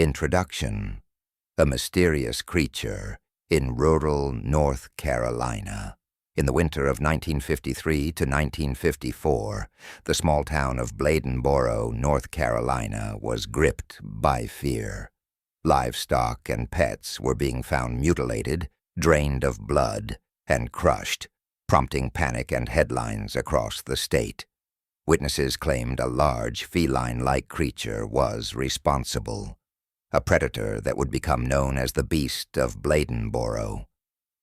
Introduction: a mysterious creature in rural North Carolina. In the winter of 1953 to 1954, the small town of BLADENBORO, North Carolina, was gripped by fear. Livestock and pets were being found mutilated, drained of blood, and crushed, prompting panic and headlines across the state. Witnesses claimed a large feline-like creature was responsible, a predator that would become known as the Beast of BLADENBORO.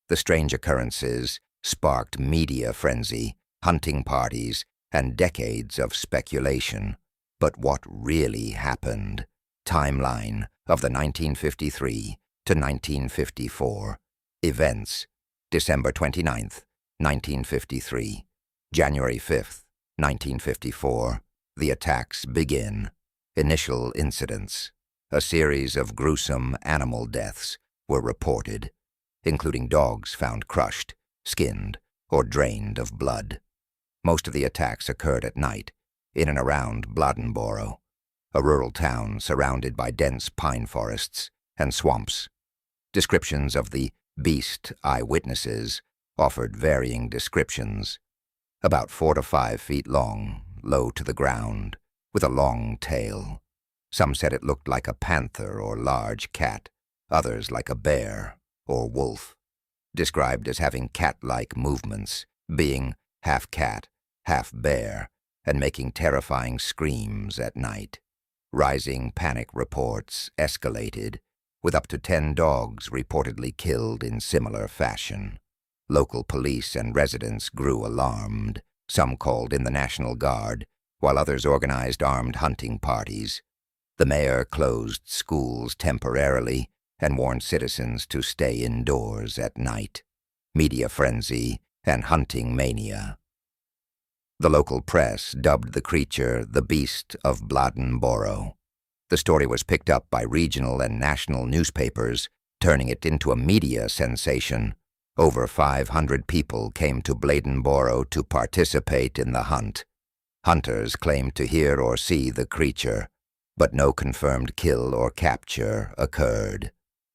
The strange occurrences sparked media frenzy, hunting parties, and decades of speculation. But what really happened? Timeline of the 1953 to 1954. Events: December 29th, 1953. January 5th, 1954. The attacks begin. Initial incidents. A series of gruesome animal deaths were reported, including dogs found crushed, skinned, or drained of blood. Most of the attacks occurred at night, in and around BLADENBORO, a rural town surrounded by dense pine forests and swamps. Descriptions of the beast eyewitnesses offered varying descriptions. About 4 to 5 feet long, low to the ground, with a long tail. Some said it looked like a panther or large cat, others like a bear or wolf. Described as having cat-like movements, being half cat, half bear, and making terrifying screams at night. Rising panic reports escalated, with up to 10 dogs reportedly killed in similar fashion. Local police and residents grew alarmed. Some called in the National Guard, while others organized armed hunting parties. The mayor closed schools temporarily and warned citizens to stay indoors at night. Media frenzy and hunting mania. The local press dubbed the creature the Beast of BLADENBORO. The story was picked up by regional and national newspapers, turning it into a media sensation. Over 500 people came to BLADENBORO to participate in the hunt. Hunters claimed to hear or see the creature, but no confirmed kill or capture occurred.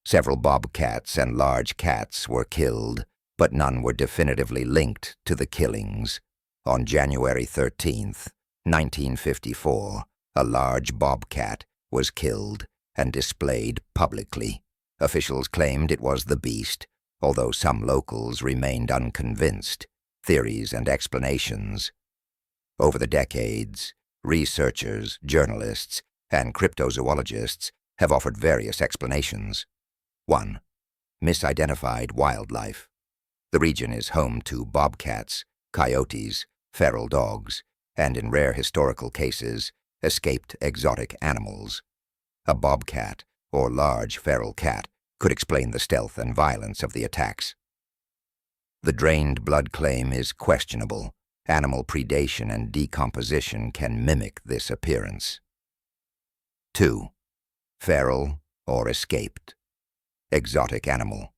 Several bobcats and large cats were killed, but none were definitively linked to the killings. On January 13th, 1954, a large bobcat was killed and displayed publicly. Officials claimed it was the beast, although some locals remained unconvinced. Theories and explanations. Over the decades, researchers, journalists, and cryptozoologists have offered various explanations. 1. Misidentified wildlife. The region is home to bobcats, coyotes, feral dogs, and in rare historical cases, escaped exotic animals. A bobcat, or large feral cat, could explain the stealth and violence of the attacks. The drained blood claim is questionable. Animal predation and decomposition can mimic this appearance. 2. Feral or escaped. Exotic animal.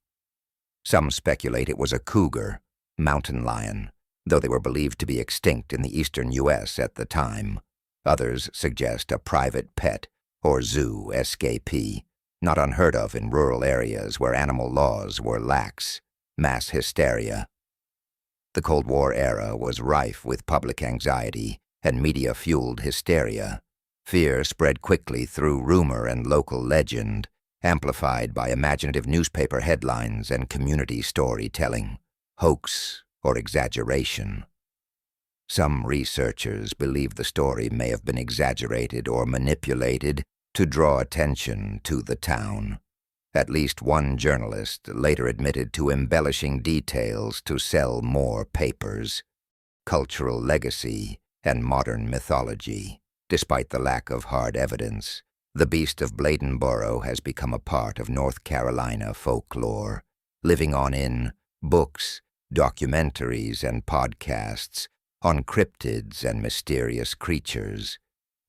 Some speculate it was a cougar, mountain lion, though they were believed to be extinct in the eastern U.S. at the time. Others suggest a private pet or zoo escapee, not unheard of in rural areas where animal laws were lax. Mass hysteria. The Cold War era was rife with public anxiety and media-fueled hysteria. Fear spread quickly through rumor and local legend, amplified by imaginative newspaper headlines and community storytelling, hoax or exaggeration. Some researchers believe the story may have been exaggerated or manipulated to draw attention to the town. At least one journalist later admitted to embellishing details to sell more papers. Cultural legacy and modern mythology. Despite the lack of hard evidence, the Beast of BLADENBORO has become a part of North Carolina folklore, living on in books, documentaries, and podcasts on cryptids and mysterious creatures.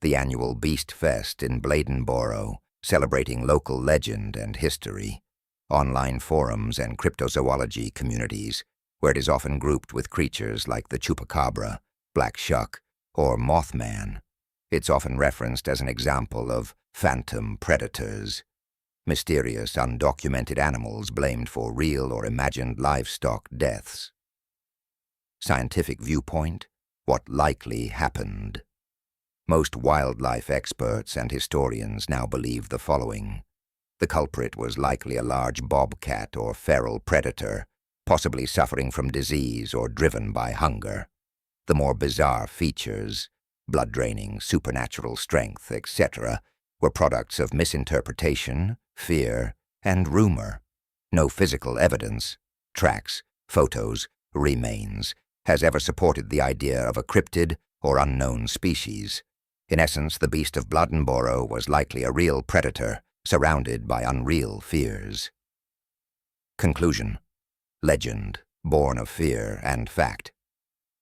The annual Beast Fest in BLADENBORO, celebrating local legend and history. Online forums and cryptozoology communities, where it is often grouped with creatures like the chupacabra, black shuck, or mothman. It's often referenced as an example of phantom predators. mysterious, undocumented animals blamed for real or imagined livestock deaths. Scientific viewpoint: what likely happened. Most wildlife experts and historians now believe the following. The culprit was likely a large bobcat or feral predator, possibly suffering from disease or driven by hunger. The more bizarre features, blood draining, supernatural strength, etc., were products of misinterpretation, fear, and rumor. No physical evidence, tracks, photos, remains, has ever supported the idea of a cryptid or unknown species. In essence, the beast of BLADENBORO was likely a real predator, surrounded by unreal fears. Conclusion: legend, born of fear and fact.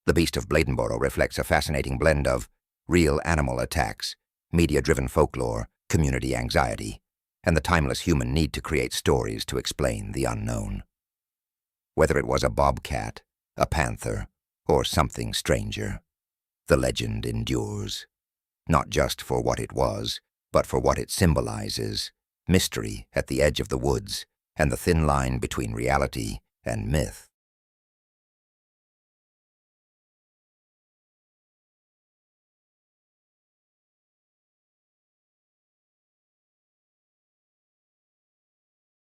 The beast of BLADENBORO reflects a fascinating blend of real animal attacks, media-driven folklore, community anxiety, and the timeless human need to create stories to explain the unknown. Whether it was a bobcat, a panther, or something stranger, the legend endures. Not just for what it was, but for what it symbolizes: mystery at the edge of the woods, and the thin line between reality and myth.